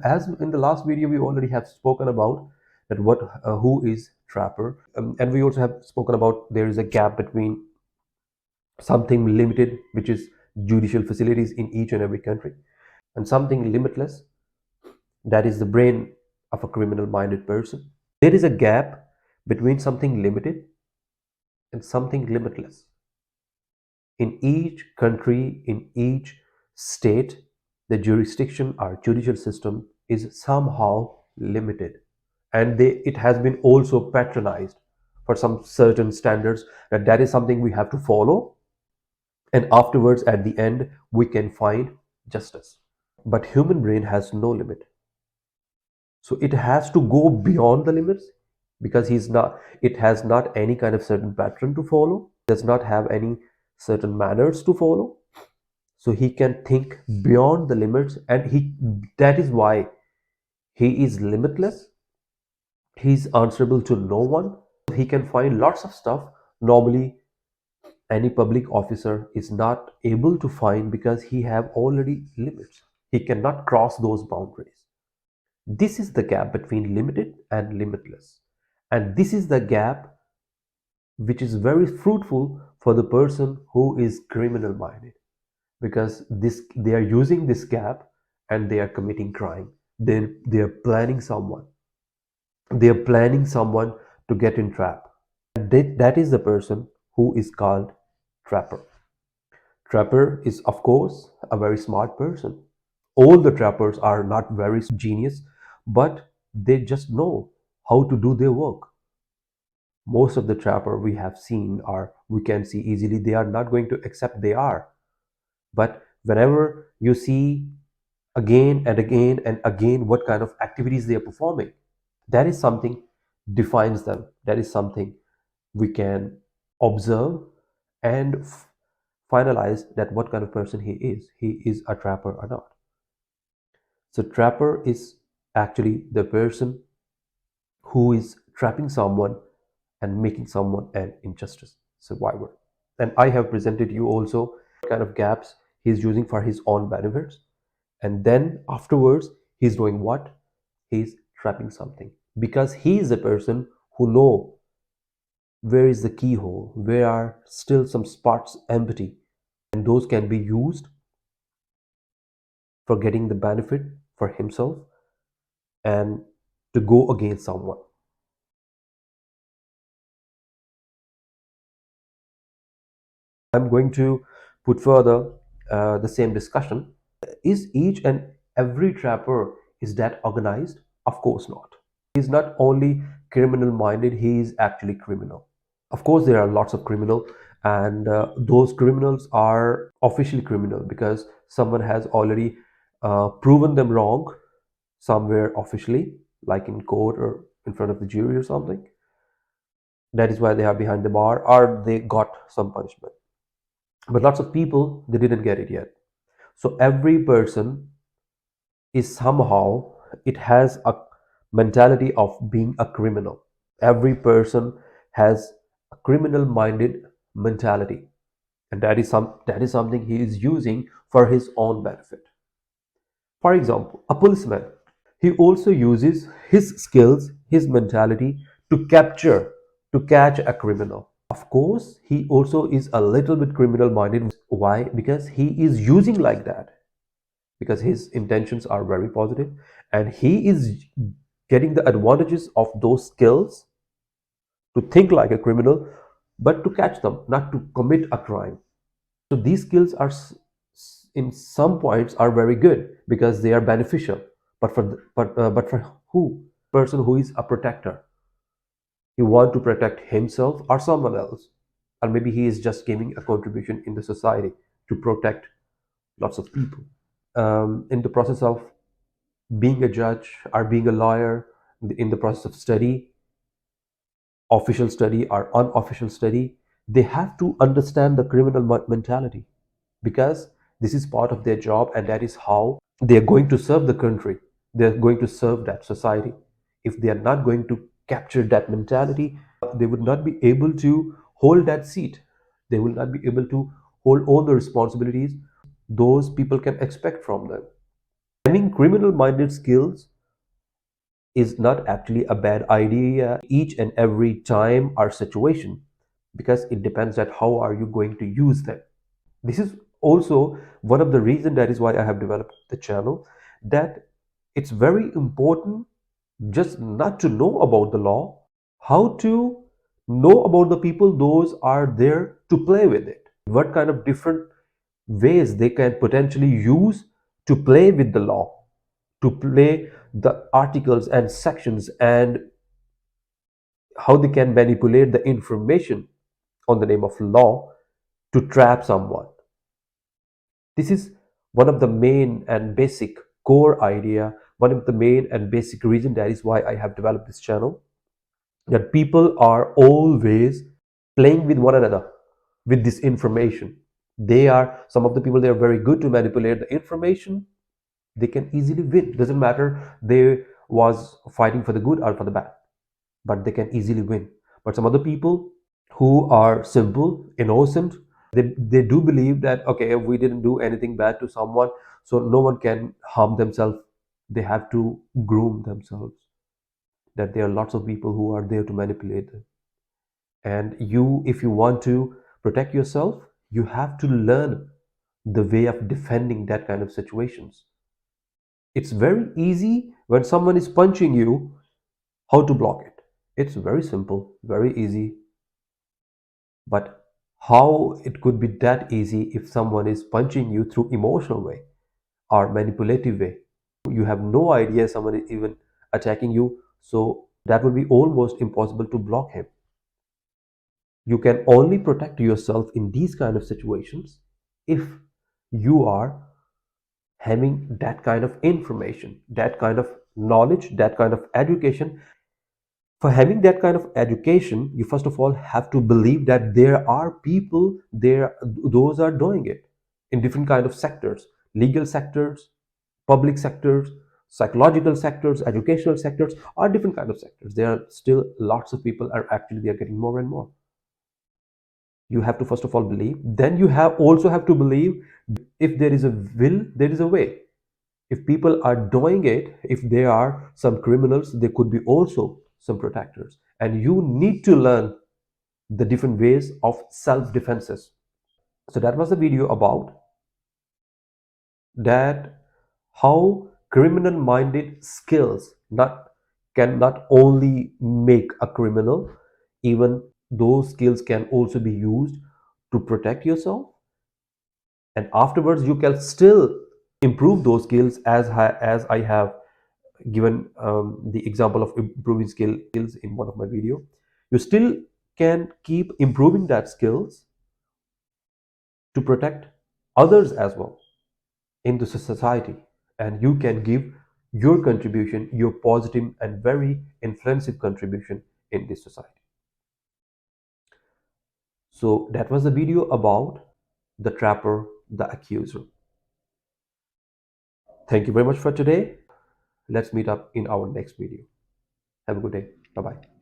as in the last video, we already have spoken about that who is trapper, and we also have spoken about there is a gap between something limited, which is judicial facilities in each and every country, and something limitless, that is the brain of a criminal minded person. There is a gap between something limited and something limitless. In each country, in each state, the jurisdiction or judicial system is somehow limited, and it has been also patronized for some certain standards, that is something we have to follow, and afterwards at the end we can find justice. But human brain has no limit, so it has to go beyond the limits, because it has not any kind of certain pattern to follow, does not have any certain manners to follow, so he can think beyond the limits, and that is why he is limitless. He's answerable to no one. He can find lots of stuff normally any public officer is not able to find, because he have already limits. He cannot cross those boundaries. This is the gap between limited and limitless, and this is the gap which is very fruitful for the person who is criminal minded, because this they are using this gap and they are committing crime. Then they are planning someone, to get in trap. And that is the person who is called trapper. Trapper is, of course, a very smart person. All the trappers are not very genius, but they just know how to do their work. Most of the trapper we can see easily, they are not going to accept they are. But whenever you see again and again and again what kind of activities they are performing, that is something defines them. That is something we can observe and finalize that what kind of person he is. He is a trapper or not. So trapper is actually the person who is trapping someone and making someone an injustice survivor. And I have presented you also what kind of gaps he's using for his own benefits. And then afterwards, he's doing what? He's trapping something, because he is the person who know where is the keyhole, where are still some spots empty, and those can be used for getting the benefit for himself and to go against someone. I'm going to put further the same discussion. Is each and every trapper is that organized? Of course not. He's not only criminal minded, he is actually criminal. Of course, there are lots of criminal, and those criminals are officially criminal because someone has already proven them wrong somewhere officially, like in court or in front of the jury or something. That is why they are behind the bar, or they got some punishment. But lots of people, they didn't get it yet. So every person is somehow, it has a mentality of being a criminal. Every person has a criminal minded mentality, and that is something he is using for his own benefit. For example, a policeman, he also uses his skills, his mentality to catch a criminal. Of course, he also is a little bit criminal minded. Why? Because he is using like that, because his intentions are very positive, and he is getting the advantages of those skills to think like a criminal, but to catch them, not to commit a crime. So these skills are in some points are very good because they are beneficial. But for who? Person who is a protector, he want to protect himself or someone else, or maybe he is just giving a contribution in the society to protect lots of people. In the process of being a judge or being a lawyer, in the process of study, official study or unofficial study, they have to understand the criminal mentality, because this is part of their job, and that is how they are going to serve the country. They're going to serve that society. If they are not going to capture that mentality, they would not be able to hold that seat. They will not be able to hold all the responsibilities those people can expect from them. Having criminal minded skills is not actually a bad idea each and every time or situation, because it depends on how are you going to use them. This is also one of the reasons that is why I have developed the channel, that it's very important just not to know about the law, how to know about the people those are there to play with it, what kind of different ways they can potentially use to play with the law, to play the articles and sections, and how they can manipulate the information on the name of law to trap someone. This is one of the main and basic core idea, one of the main and basic reason that is why I have developed this channel, that people are always playing with one another with this information. They are, some of the people, they are very good to manipulate the information. They can easily win, doesn't matter they was fighting for the good or for the bad, but they can easily win. But some other people who are simple, innocent, they do believe that okay, if we didn't do anything bad to someone, so no one can harm themselves. They have to groom themselves, that there are lots of people who are there to manipulate them. And you, if you want to protect yourself, you have to learn the way of defending that kind of situations. It's very easy when someone is punching you, how to block it. It's very simple, very easy. But how it could be that easy if someone is punching you through emotional way or manipulative way? You have no idea someone is even attacking you, so that would be almost impossible to block him. You can only protect yourself in these kind of situations if you are having that kind of information, that kind of knowledge, that kind of education. For having that kind of education, you first of all have to believe that there are people there, those are doing it in different kind of sectors, legal sectors, public sectors, psychological sectors, educational sectors, or different kind of sectors. There are still lots of people are actually, they are getting more and more. You have to first of all believe, then you have also have to believe, if there is a will, there is a way. If people are doing it, if there are some criminals, there could be also some protectors, and you need to learn the different ways of self defenses. So that was the video about that, how criminal minded skills not can not only make a criminal, even those skills can also be used to protect yourself, and afterwards you can still improve those skills, as I have given the example of improving skills in one of my video. You still can keep improving that skills to protect others as well in the society, and you can give your contribution, your positive and very influential contribution in this society. So that was the video about the trapper, the accuser. Thank you very much for today. Let's meet up in our next video. Have a good day. Bye bye.